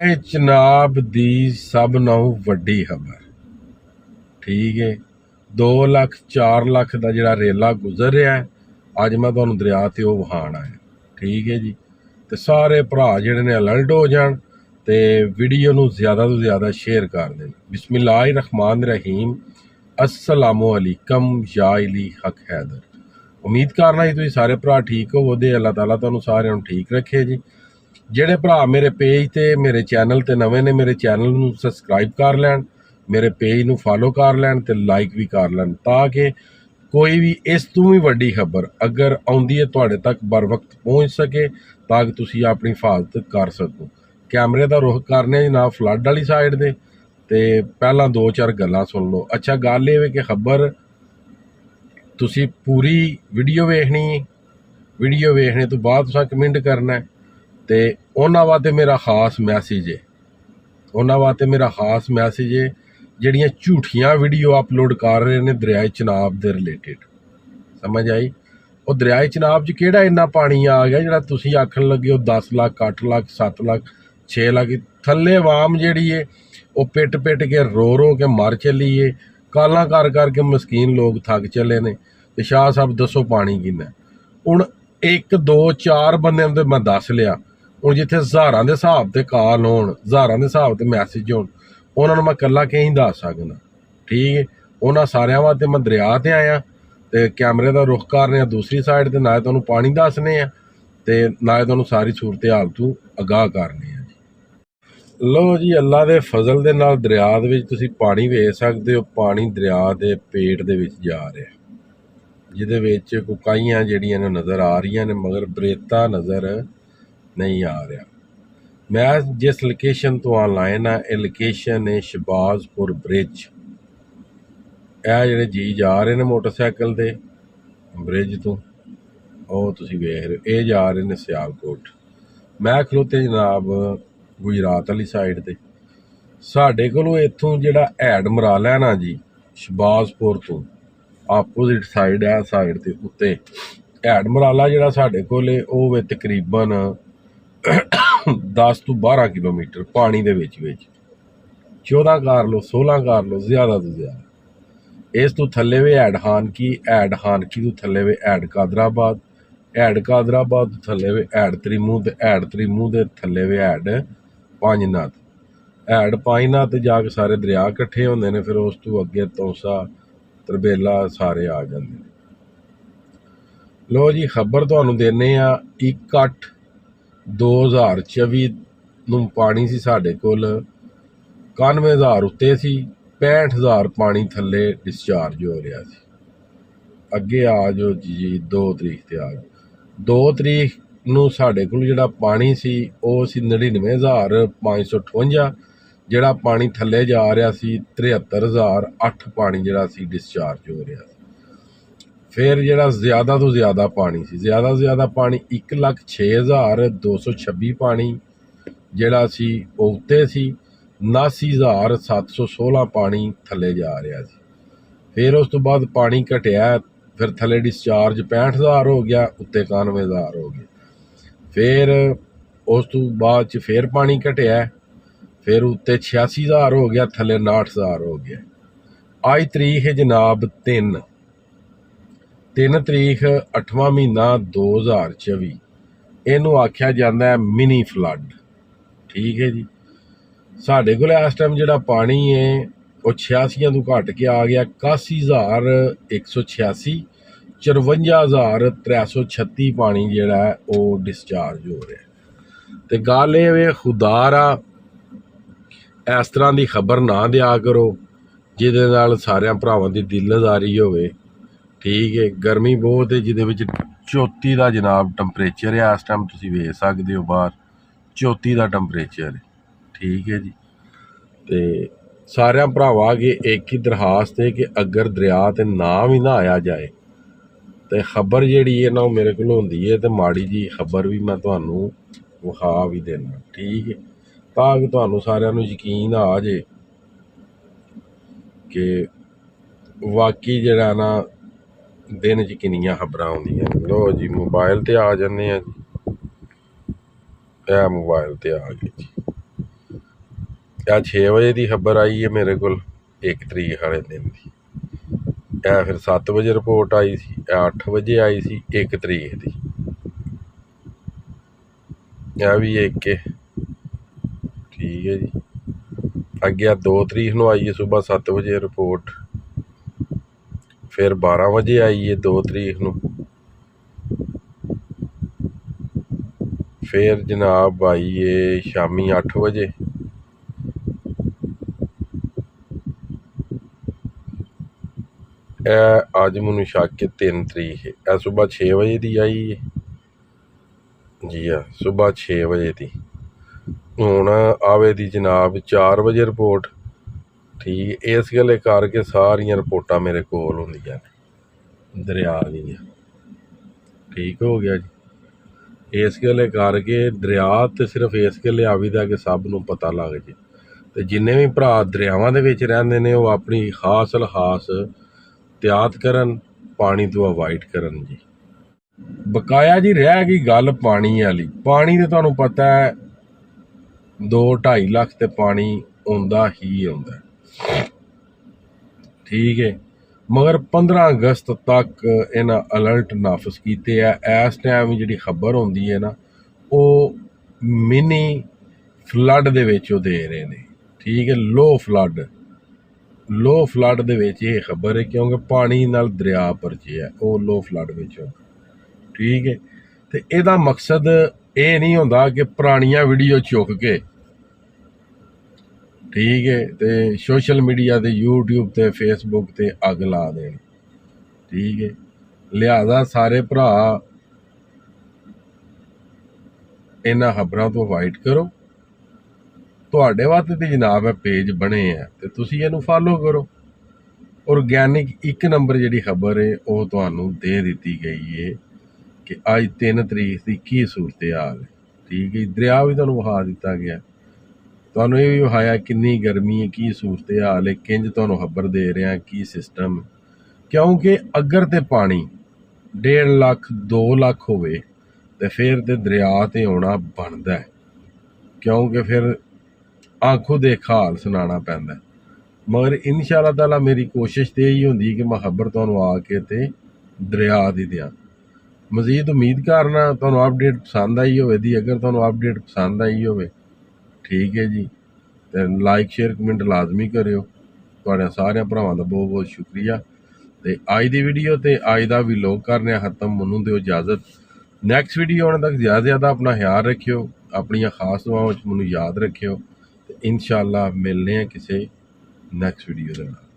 ਇਹ ਚਨਾਬ ਦੀ ਸਭ ਨਾਲੋਂ ਵੱਡੀ ਖਬਰ। ਠੀਕ ਹੈ, 2 ਲੱਖ 4 ਲੱਖ ਦਾ ਜਿਹੜਾ ਰੇਲਾ ਗੁਜ਼ਰ ਰਿਹਾ ਹੈ, ਅੱਜ ਮੈਂ ਤੁਹਾਨੂੰ ਦਰਿਆ ਤੇ ਉਹ ਵਹਾਣ ਆਇਆ। ਠੀਕ ਹੈ ਜੀ, ਤੇ ਸਾਰੇ ਭਰਾ ਜਿਹੜੇ ਨੇ ਅਲਰਟ ਹੋ ਜਾਣ ਤੇ ਵੀਡੀਓ ਨੂੰ ਜ਼ਿਆਦਾ ਤੋਂ ਜ਼ਿਆਦਾ ਸ਼ੇਅਰ ਕਰ ਦੇਣ। ਬਿਸਮਿल्लाह रहमान रहीम। अस्सलामु अलैकुम या अली हक हैदर। उम्मीद करना जी तुसीं सारे भरा ठीक होवोगे। अल्लाह ताला तुहानूं सारिਆਂ ਨੂੰ ठीक रखे जी। ਜਿਹੜੇ ਭਰਾ ਮੇਰੇ ਪੇਜ ਤੇ ਮੇਰੇ ਚੈਨਲ ਤੇ ਨਵੇਂ ਨੇ, ਮੇਰੇ ਚੈਨਲ ਨੂੰ ਸਬਸਕ੍ਰਾਈਬ ਕਰ ਲੈਣ, ਮੇਰੇ ਪੇਜ ਨੂੰ ਫਾਲੋ ਕਰ ਲੈਣ ਤੇ ਲਾਈਕ ਵੀ ਕਰ ਲੈਣ, ਤਾਂ ਕਿ ਕੋਈ ਵੀ ਇਸ ਤੋਂ ਵੀ ਵੱਡੀ ਖਬਰ ਅਗਰ ਆਉਂਦੀ ਹੈ ਤੁਹਾਡੇ ਤੱਕ ਬਰ ਵਕਤ ਪਹੁੰਚ ਸਕੇ, ਤਾਂ ਕਿ ਤੁਸੀਂ ਆਪਣੀ ਹਿਫਾਜ਼ਤ ਕਰ ਸਕੋ। ਕੈਮਰੇ ਦਾ ਰੁਖ ਕਰਨੇ ਜਨਾਬ ਫਲੱਡ ਵਾਲੀ ਸਾਈਡ ਦੇ, ਤੇ ਪਹਿਲਾਂ 2-4 ਗੱਲਾਂ ਸੁਣ ਲਓ। ਅੱਛਾ, ਗੱਲ ਇਹ ਵੇ ਕਿ ਖਬਰ ਤੁਸੀਂ ਪੂਰੀ ਵੀਡੀਓ ਵੇਖਣੀ, ਵੀਡੀਓ ਵੇਖਣੇ ਤੋਂ ਬਾਅਦ ਤੁਸੀਂ ਕਮੈਂਟ ਕਰਨਾ। ਤੇ ਉਹਨਾਂ ਵਾਸਤੇ ਮੇਰਾ ਖਾਸ ਮੈਸੇਜ ਹੈ, ਉਹਨਾਂ ਵਾਸਤੇ ਮੇਰਾ ਖਾਸ ਮੈਸੇਜ ਹੈ ਜਿਹੜੀਆਂ ਝੂਠੀਆਂ ਵੀਡੀਓ ਅਪਲੋਡ ਕਰ ਰਹੇ ਨੇ ਦਰਿਆਏ ਚਨਾਬ ਦੇ ਰਿਲੇਟਿਡ। ਸਮਝ ਆਈ? ਉਹ ਦਰਿਆਏ ਚਨਾਬ 'ਚ ਕਿਹੜਾ ਇੰਨਾ ਪਾਣੀ ਆ ਗਿਆ ਜਿਹੜਾ ਤੁਸੀਂ ਆਖਣ ਲੱਗੇ ਹੋ 10 ਲੱਖ 8 ਲੱਖ 7 ਲੱਖ 6 ਲੱਖ। ਥੱਲੇ ਆਵਾਮ ਜਿਹੜੀ ਹੈ ਉਹ ਪਿੱਟ ਕੇ ਰੋ ਕੇ ਮਰ ਚੱਲੀ ਏ। ਕਾਲਾਂ ਕਰ ਕਰਕੇ ਮਸਕੀਨ ਲੋਕ ਥੱਕ ਚੱਲੇ ਨੇ। ਤੇ ਸ਼ਾਹ ਸਾਹਿਬ ਦੱਸੋ ਪਾਣੀ ਕਿੰਨਾ? ਹੁਣ 1 2 4 ਬੰਦਿਆਂ ਨੂੰ ਮੈਂ ਦੱਸ ਲਿਆ। ਹੁਣ ਜਿੱਥੇ ਹਜ਼ਾਰਾਂ ਦੇ ਹਿਸਾਬ ਤੇ ਕਾਲ ਹੋਣ, ਹਜ਼ਾਰਾਂ ਦੇ ਹਿਸਾਬ ਤੇ ਮੈਸੇਜ ਹੋਣ, ਉਹਨਾਂ ਨੂੰ ਮੈਂ ਇਕੱਲਾ ਕਿਵੇਂ ਦੱਸ ਸਕਦਾ? ਠੀਕ ਹੈ, ਉਹਨਾਂ ਸਾਰਿਆਂ ਵਾਸਤੇ ਮੈਂ ਦਰਿਆ ਤੇ ਆਇਆ ਤੇ ਕੈਮਰੇ ਦਾ ਰੁਖ ਕਰ ਰਿਹਾ ਦੂਸਰੀ ਸਾਈਡ ਤੇ। ਨਾ ਤੁਹਾਨੂੰ ਪਾਣੀ ਦੱਸਣੇ ਆ ਤੇ ਨਾ ਤੁਹਾਨੂੰ ਸਾਰੀ ਸੂਰਤ ਹਾਲ ਤੋਂ ਅਗਾਹ ਕਰਨੇ ਆ ਜੀ। ਲਓ ਜੀ, ਅੱਲਾ ਦੇ ਫਜ਼ਲ ਦੇ ਨਾਲ ਦਰਿਆ ਦੇ ਵਿੱਚ ਤੁਸੀਂ ਪਾਣੀ ਵੇਖ ਸਕਦੇ ਹੋ। ਪਾਣੀ ਦਰਿਆ ਦੇ ਪੇਟ ਦੇ ਵਿੱਚ ਜਾ ਰਿਹਾ, ਜਿਹਦੇ ਵਿੱਚ ਕੁਕਾਈਆਂ ਜਿਹੜੀਆਂ ਨੇ ਨਜ਼ਰ ਆ ਰਹੀਆਂ ਨੇ, ਮਗਰ ਬਰੇਤਾ ਨਜ਼ਰ नहीं आ रहा। मैं जिस लोकेशन तो ऑनलाइन है, ये लोकेशन है शहबाजपुर ब्रिज। ਇਹ ਜਿਹੜੇ ਜੀ ਜਾ ਰਹੇ ਨੇ ਮੋਟਰਸਾਈਕਲ ਤੇ ਬ੍ਰਿਜ ਤੋਂ, ਉਹ ਤੁਸੀਂ ਵੇਖ ਰਹੇ ਹੋ, ਇਹ ਜਾ ਰਹੇ ਨੇ ਸਿਆਲਕੋਟ। ਮੈਂ ਖਲੋਤੇ ਜਨਾਬ ਗੁਜਰਾਤ ਵਾਲੀ ਸਾਈਡ ਤੇ। ਸਾਡੇ ਕੋਲੋਂ ਇੱਥੋਂ ਜਿਹੜਾ ਹੈਡ ਮਰਾਲਾ ਹੈ ਨਾ ਜੀ, ਸ਼ਹਬਾਜ਼ਪੁਰ ਤੋਂ ਆਪੋਜ਼ਿਟ ਸਾਈਡ ਹੈ, ਸਾਈਡ ਤੇ ਉੱਤੇ ਹੈਡ ਮਰਾਲਾ ਜਿਹੜਾ ਸਾਡੇ ਕੋਲ ਉਹ ਵੇ ਤਕਰੀਬਨ 10 ਤੋਂ 12 ਕਿਲੋਮੀਟਰ ਪਾਣੀ ਦੇ ਵਿੱਚ 14 ਕਰ ਲਓ 16 ਕਰ ਲਓ, ਜ਼ਿਆਦਾ ਤੋਂ ਜ਼ਿਆਦਾ। ਇਸ ਤੋਂ ਥੱਲੇ ਵੇ ਹੈਡ ਹਾਨਕੀ, ਹੈਡ ਹਾਨਕੀ ਤੋਂ ਥੱਲੇ ਵੇ ਹੈਡ ਕਾਦਰਾਬਾਦ, ਹੈਡ ਕਾਦਰਾਬਾਦ ਤੋਂ ਥੱਲੇ ਵੇ ਹੈਡ ਤ੍ਰਿਮੂ, ਤੇ ਹੈਡ ਤ੍ਰਿਮੂ ਦੇ ਥੱਲੇ ਵੇ ਹੈਡ ਪੰਜਨਾਥ। ਹੈਡ ਪੰਜਨਾਥ ਤੇ ਜਾ ਕੇ ਸਾਰੇ ਦਰਿਆ ਇਕੱਠੇ ਹੁੰਦੇ ਨੇ। ਫਿਰ ਉਸ ਤੋਂ ਅੱਗੇ ਤੌਸਾ ਤਰਬੇਲਾ ਸਾਰੇ ਆ ਜਾਂਦੇ ਨੇ। ਲੋ ਜੀ, ਖਬਰ ਤੁਹਾਨੂੰ ਦਿੰਦੇ ਆ। 1/8/2024 ਨੂੰ ਪਾਣੀ ਸੀ ਸਾਡੇ ਕੋਲ 91,000 ਉੱਤੇ ਸੀ, 65,000 ਪਾਣੀ ਥੱਲੇ ਡਿਸਚਾਰਜ ਹੋ ਰਿਹਾ ਸੀ। ਅੱਗੇ ਆ ਜਾਓ ਜੀ, 2 ਤਰੀਕ ਤੇ ਆ ਜਾਓ। 2 ਤਰੀਕ ਨੂੰ ਸਾਡੇ ਕੋਲ ਜਿਹੜਾ ਪਾਣੀ ਸੀ ਉਹ ਸੀ 99,558। ਜਿਹੜਾ ਪਾਣੀ ਥੱਲੇ ਜਾ ਰਿਹਾ ਸੀ 73,008 ਪਾਣੀ ਜਿਹੜਾ ਸੀ ਡਿਸਚਾਰਜ ਹੋ ਰਿਹਾ ਸੀ। ਫਿਰ ਜਿਹੜਾ ਜ਼ਿਆਦਾ ਤੋਂ ਜ਼ਿਆਦਾ ਪਾਣੀ ਸੀ, ਜ਼ਿਆਦਾ ਤੋਂ ਜ਼ਿਆਦਾ ਪਾਣੀ 1,06,226 ਪਾਣੀ ਜਿਹੜਾ ਸੀ ਉਹ ਉੱਤੇ ਸੀ, 79,716 ਪਾਣੀ ਥੱਲੇ ਜਾ ਰਿਹਾ ਸੀ। ਫਿਰ ਉਸ ਤੋਂ ਬਾਅਦ ਪਾਣੀ ਘਟਿਆ, ਫਿਰ ਥੱਲੇ ਡਿਸਚਾਰਜ 65,000 ਹੋ ਗਿਆ, ਉੱਤੇ 91,000 ਹੋ ਗਿਆ। ਫਿਰ ਉਸ ਤੋਂ ਬਾਅਦ 'ਚ ਫਿਰ ਪਾਣੀ ਘਟਿਆ, ਫਿਰ ਉੱਤੇ 86,000 ਹੋ ਗਿਆ, ਥੱਲੇ 59,000 ਹੋ ਗਿਆ। ਅੱਜ ਤਰੀਕ ਹੈ ਜਨਾਬ 3 ਤਰੀਕ 8ਵਾਂ ਮਹੀਨਾ 2024। ਇਹਨੂੰ ਆਖਿਆ ਜਾਂਦਾ ਹੈ ਮਿਨੀ ਫਲੱਡ। ਠੀਕ ਹੈ ਜੀ, ਸਾਡੇ ਕੋਲ ਇਸ ਟਾਈਮ ਜਿਹੜਾ ਪਾਣੀ ਹੈ ਉਹ 86 ਤੋਂ ਘਟ ਕੇ ਆ ਗਿਆ 81,186, 54,336 ਪਾਣੀ ਜਿਹੜਾ ਹੈ ਉਹ ਡਿਸਚਾਰਜ ਹੋ ਰਿਹਾ। ਤੇ ਗੱਲ ਇਹ ਵੇ ਖੁਦਾਰਾ ਇਸ ਤਰ੍ਹਾਂ ਦੀ ਖਬਰ ਨਾ ਦਿਆ ਕਰੋ ਜਿਹਦੇ ਨਾਲ ਸਾਰਿਆਂ ਭਰਾਵਾਂ ਦੀ ਦਿਲਦਾਰੀ ਹੋਵੇ। ਠੀਕ ਹੈ, ਗਰਮੀ ਬਹੁਤ ਹੈ, ਜਿਹਦੇ ਵਿੱਚ 34 ਦਾ ਜਨਾਬ ਟੈਂਪਰੇਚਰ ਹੈ। ਇਸ ਟਾਈਮ ਤੁਸੀਂ ਵੇਖ ਸਕਦੇ ਹੋ ਬਾਹਰ 34 ਦਾ ਟੈਂਪਰੇਚਰ ਹੈ। ਠੀਕ ਹੈ ਜੀ, ਤੇ ਸਾਰਿਆਂ ਭਰਾਵਾਂ ਅੱਗੇ ਇੱਕ ਹੀ ਦਰਖਾਸਤ ਹੈ ਕਿ ਅਗਰ ਦਰਿਆ ਤੇ ਨਾ ਵੀ ਨਹਾਇਆ ਜਾਏ ਤੇ ਖਬਰ ਜਿਹੜੀ ਹੈ ਨਾ ਉਹ ਮੇਰੇ ਕੋਲ ਹੁੰਦੀ ਹੈ, ਤੇ ਮਾੜੀ ਜੀ ਖਬਰ ਵੀ ਮੈਂ ਤੁਹਾਨੂੰ ਵਿਖਾ ਵੀ ਦੇਣਾ। ਠੀਕ ਹੈ, ਤਾਂ ਕਿ ਤੁਹਾਨੂੰ ਸਾਰਿਆਂ ਨੂੰ ਯਕੀਨ ਆ ਜੇ ਕਿ ਵਾਕਈ ਜਿਹੜਾ ਨਾ ਦਿਨ 'ਚ ਕਿੰਨੀਆਂ ਖਬਰਾਂ ਆਉਂਦੀਆਂ। ਲੋ ਜੀ, ਮੋਬਾਇਲ ਤੇ ਆ ਜਾਂਦੇ ਆ ਜੀ, ਇਹ ਮੋਬਾਇਲ ਤੇ ਆ ਗਏ ਜੀ। ਆ 6 ਵਜੇ ਦੀ ਖਬਰ ਆਈ ਹੈ ਮੇਰੇ ਕੋਲ 1 ਤਰੀਕ ਵਾਲੇ ਦਿਨ ਦੀ। ਇਹ ਫਿਰ 7 ਵਜੇ ਰਿਪੋਰਟ ਆਈ ਸੀ, ਇਹ 8 ਵਜੇ ਆਈ ਸੀ 1 ਤਰੀਕ ਦੀ। ਇਹ ਵੀ ਇੱਕ ਠੀਕ ਹੈ ਜੀ। ਅੱਗੇ 2 ਤਰੀਕ ਨੂੰ ਆਈ ਹੈ ਸੁਬਾਹ 7 ਵਜੇ ਰਿਪੋਰਟ, ਫਿਰ 12 ਵਜੇ ਆਈ ਹੈ 2 ਤਰੀਕ ਨੂੰ, ਫਿਰ ਜਨਾਬ ਆਈ ਹੈ ਸ਼ਾਮੀ 8 ਵਜੇ। ਇਹ ਅੱਜ ਮੈਨੂੰ ਸ਼ੱਕ ਹੈ 3 ਤਰੀਕ ਹੈ। ਇਹ ਸੁਬਾਹ 6 ਵਜੇ ਦੀ ਆਈ ਹੈ ਜੀ, ਆ ਸੁਬਾਹ 6 ਵਜੇ ਦੀ। ਹੁਣ ਆਵੇ ਦੀ ਜਨਾਬ 4 ਵਜੇ ਰਿਪੋਰਟ। ਠੀਕ, ਇਸ ਗੱਲੇ ਕਰਕੇ ਸਾਰੀਆਂ ਰਿਪੋਰਟਾਂ ਮੇਰੇ ਕੋਲ ਹੁੰਦੀਆਂ ਨੇ ਦਰਿਆ ਦੀਆਂ। ਠੀਕ ਹੋ ਗਿਆ ਜੀ। ਇਸ ਗੱਲੇ ਕਰਕੇ ਦਰਿਆ ਤੇ ਸਿਰਫ ਇਸ ਗੱਲੇ ਆਵੀਦਾ ਕਿ ਸਭ ਨੂੰ ਪਤਾ ਲੱਗ ਜੇ। ਤੇ ਜਿੰਨੇ ਵੀ ਭਰਾ ਦਰਿਆਵਾਂ ਦੇ ਵਿੱਚ ਰਹਿੰਦੇ ਨੇ ਉਹ ਆਪਣੀ ਖਾਸ ਲਹਾਸ ਤਿਆਤ ਕਰਨ, ਪਾਣੀ ਤੋਂ ਅਵਾਇਡ ਕਰਨ ਜੀ। ਬਕਾਇਆ ਜੀ ਰਹਿ ਗਈ ਗੱਲ ਪਾਣੀ ਵਾਲੀ। ਪਾਣੀ ਤੇ ਤੁਹਾਨੂੰ ਪਤਾ ਹੈ 2-2.5 ਲੱਖ ਤੇ ਪਾਣੀ ਆਉਂਦਾ ਹੀ ਆਉਂਦਾ। ਠੀਕ ਹੈ, ਮਗਰ 15 ਅਗਸਤ ਤੱਕ ਇਹਨਾਂ ਅਲਰਟ ਨਾਫਜ਼ ਕੀਤੇ ਆ। ਇਸ ਟਾਈਮ ਜਿਹੜੀ ਖਬਰ ਹੁੰਦੀ ਹੈ ਨਾ ਉਹ ਮਿਨੀ ਫਲੱਡ ਦੇ ਵਿੱਚ ਉਹ ਦੇ ਰਹੇ ਨੇ। ਠੀਕ ਹੈ, ਲੋ ਫਲੱਡ ਦੇ ਵਿੱਚ ਇਹ ਖਬਰ ਹੈ ਕਿਉਂਕਿ ਪਾਣੀ ਨਾਲ ਦਰਿਆ ਭਰਜੇ ਹੈ, ਉਹ ਲੋ ਫਲੱਡ ਵਿੱਚ। ਠੀਕ ਹੈ, ਤੇ ਇਹਦਾ ਮਕਸਦ ਇਹ ਨਹੀਂ ਹੁੰਦਾ ਕਿ ਪੁਰਾਣੀਆਂ ਵੀਡੀਓ ਚੁੱਕ ਕੇ ਠੀਕ ਹੈ ਤੇ ਸੋਸ਼ਲ ਮੀਡੀਆ ਤੇ YouTube ਤੇ ਫੇਸਬੁੱਕ ਤੇ ਅੱਗ ਲਾ ਦੇਣ। ਠੀਕ ਹੈ, ਲਿਹਾਜ਼ਾ ਸਾਰੇ ਭਰਾ ਇਹਨਾਂ ਖਬਰਾਂ ਤੋਂ ਅਵਾਇਡ ਕਰੋ। ਤੁਹਾਡੇ ਵਾਸਤੇ ਤੇ ਜਨਾਬ ਹੈ ਪੇਜ ਬਣੇ ਆ ਤੇ ਤੁਸੀਂ ਇਹਨੂੰ ਫਾਲੋ ਕਰੋ। ਔਰਗੈਨਿਕ 1 ਨੰਬਰ ਜਿਹੜੀ ਖਬਰ ਹੈ ਉਹ ਤੁਹਾਨੂੰ ਦੇ ਦਿੱਤੀ ਗਈ ਹੈ ਕਿ ਅੱਜ 3 ਤਰੀਕ ਦੀ ਕੀ ਸੂਰਤ ਹਾਲ ਹੈ। ਠੀਕ ਹੈ, ਦਰਿਆ ਵੀ ਤੁਹਾਨੂੰ ਵਿਖਾ ਦਿੱਤਾ ਗਿਆ, ਤੁਹਾਨੂੰ ਇਹ ਵੀ ਵਿਖਾਇਆ ਕਿੰਨੀ ਗਰਮੀ ਹੈ, ਕੀ ਸੂਰਤ ਹਾਲ ਹੈ, ਕਿੰਝ ਤੁਹਾਨੂੰ ਖਬਰ ਦੇ ਰਿਹਾ ਕੀ ਸਿਸਟਮ। ਕਿਉਂਕਿ ਅਗਰ ਤੇ ਪਾਣੀ 1.5 ਲੱਖ 2 ਲੱਖ ਹੋਵੇ ਤੇ ਫਿਰ ਤੇ ਦਰਿਆ ਤੇ ਆਉਣਾ ਬਣਦਾ, ਕਿਉਂਕਿ ਫਿਰ ਆਖੋ ਦੇਖਾ ਹਾਲ ਸੁਣਾਉਣਾ ਪੈਂਦਾ। ਮਗਰ ਇਨਸ਼ਾ ਅੱਲਾਹ ਤਾਲਾ ਮੇਰੀ ਕੋਸ਼ਿਸ਼ ਤੇ ਇਹੀ ਹੁੰਦੀ ਕਿ ਮੈਂ ਖਬਰ ਤੁਹਾਨੂੰ ਆ ਕੇ ਤੇ ਦਰਿਆ ਦੀ ਦਿਆਂ। ਮਜ਼ੀਦ ਉਮੀਦ ਕਰਨਾ ਤੁਹਾਨੂੰ ਅਪਡੇਟ ਪਸੰਦ ਆਈ ਹੋਵੇ ਦੀ। ਅਗਰ ਤੁਹਾਨੂੰ ਅਪਡੇਟ ਪਸੰਦ ਆਈ ਹੋਵੇ ਠੀਕ ਹੈ ਜੀ, ਤੇ ਲਾਈਕ ਸ਼ੇਅਰ ਕਮੈਂਟ ਲਾਜ਼ਮੀ ਕਰਿਓ। ਤੁਹਾਡੇ ਸਾਰਿਆਂ ਭਰਾਵਾਂ ਦਾ ਬਹੁਤ ਬਹੁਤ ਸ਼ੁਕਰੀਆ। ਤੇ ਅੱਜ ਦੀ ਵੀਡੀਓ ਤੇ ਅੱਜ ਦਾ ਵਲੌਗ ਕਰਨੇ ਆ ਖਤਮ। ਮੈਨੂੰ ਦਿਓ ਇਜਾਜ਼ਤ। ਨੈਕਸਟ ਵੀਡੀਓ ਆਉਣ ਤੱਕ ਜ਼ਿਆਦਾ ਆਪਣਾ ਖਿਆਲ ਰੱਖਿਓ, ਆਪਣੀਆਂ ਖਾਸ ਦੁਆਵਾਂ ਵਿੱਚ ਮੈਨੂੰ ਯਾਦ ਰੱਖਿਓ ਤੇ ਇਨਸ਼ਾ ਅੱਲਾਹ ਮਿਲਨੇ ਆ ਕਿਸੇ ਨੈਕਸਟ ਵੀਡੀਓ ਦੇ ਨਾਲ।